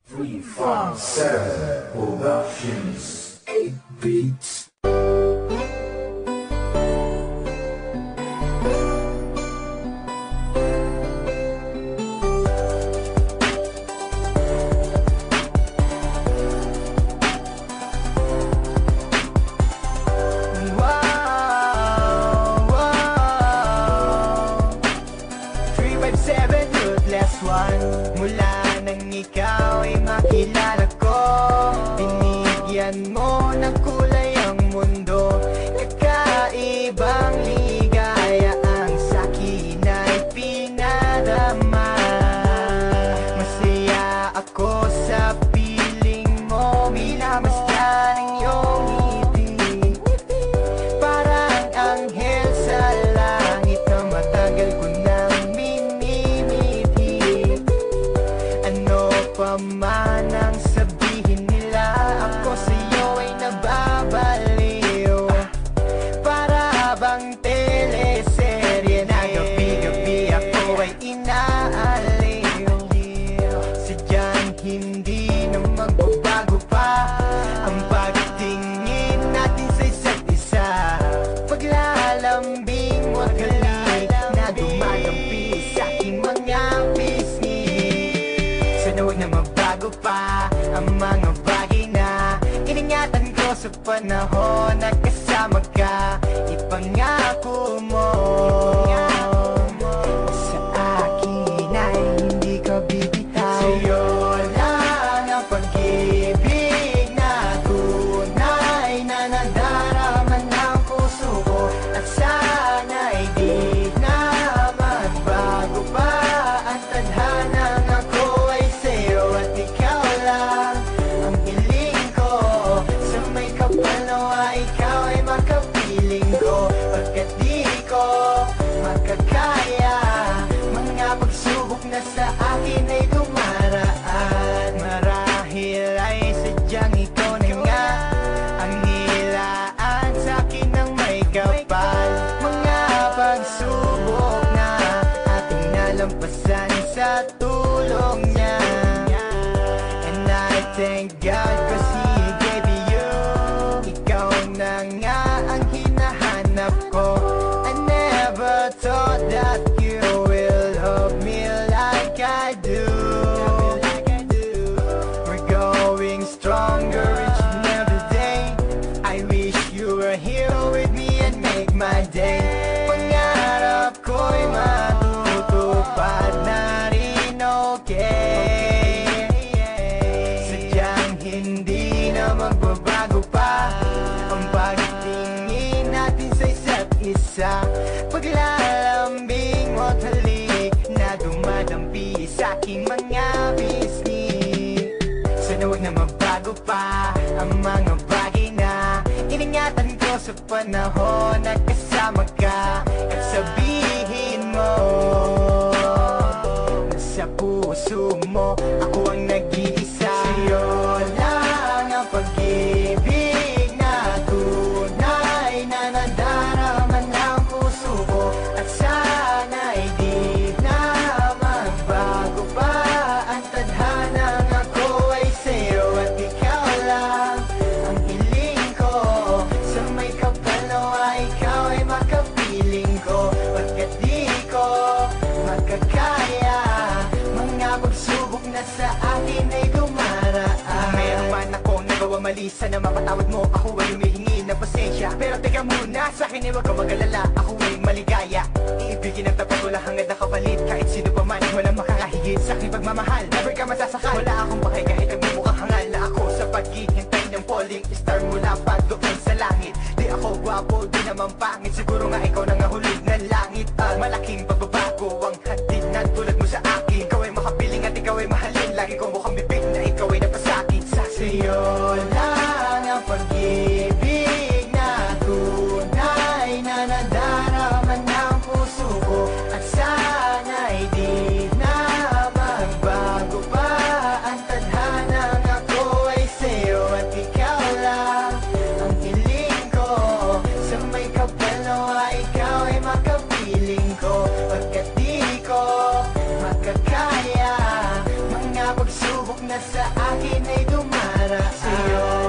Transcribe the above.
357 Productions 8 Beats. Mula nang ikaw ay makilala ko, binigyan mo ng kulay ang mundo. Kakaibang ligaya ang sa'kin ay pinarama. Masaya ako sa piling mo, minamasdan ang iyong ngiti. Parang anghel sa langit na matagal ko nang man ang sabihin nila, ako sa'yo ay nababaliw. Para bang teleserye na gabi-gabi ako ay inaaliw. Sadyang hindi na magbabago pa ang pagtingin natin sa isa't isa. Paglalambing mo at halik na dumadampi sa aking mga pisngi. Sana huwag na magbago pa ang mga bagay na iningatan ko sa panahon na kasama ka. Ipangako mo sa akin ay hindi ka bibitaw. Sa'yo lang ang pag-ibig na tunay na nadarama ng puso ko. At sana'y di na magbago pa ang tadhana. Na sa akin ay dumaraan, marahil ay sadyang ikaw na nga ang nilaan sa akin ng may kapal. Mga pagsubok na ating nalampasan sa tulong niya, and I thank God kasi He gave you. Ikaw na nga ang hinahanap ko. I never thought that you will love me like I do. We're going stronger each and every day. I wish you were here with me and make my day. Pangarap ko'y matutupad na rin, okay? Sadyang hindi na magbabago pa ang pagtingin natin sa isa't isa. Paglalambing mo at halik na dumadampi sa aking mga bisni. Sana huwag na magbago pa ang mga bagay na iningatan ko sa panahon na kasama ka. At sabihin mo na sa puso mo ako ang nag-iisa. Sa'yo lang ang pag-ibig na tunay na nadarama ng puso ko. At sana'y di na magbago pa ang tadhana. Ako ay sa'yo at ikaw lang ang hiling ko. Sa may kapal nawa ikaw ay makapiling ko. Pagkat di ko makakaya mga pagsubok na sa akin ay dumaraan. Meron man ako nagawa mali, sana mapatawad mo. Ako ay humihingi ng pasensya, pero teka muna, sa akin ay huwag kang mag-alala. Ako ay maligaya, iibigin ang tapat, wala hangad na kapalit. Kahit sino pa man, walang makakahigit sa aking pagmamahal. Never ka masasakal, wala akong pakay kahit nagmumukhang hangal na ako sa paghihintay ng falling star mula pa doon sa langit. Di ako gwapo, di naman pangit, siguro nga ikaw na nga hulog ng langit. Malaking pagbabago ang hatid na tulad mo sa akin. Ikaw ay makapiling at ikaw ay mahalin, lagi kong mukhang bibig na ikaw ay napasakit sa sa'yo lang ang pag-ibig na tunay na nadarama ng puso ko. At sana'y di na magbago pa ang tadhana. Ako ay sa'yo at ikaw lang ang hiling ko. Sa may kapal nawa ikaw ay makapiling ko. Pagkat di ko makakaya mga pagsubok na sa akin ay dumaraan. Sa'yo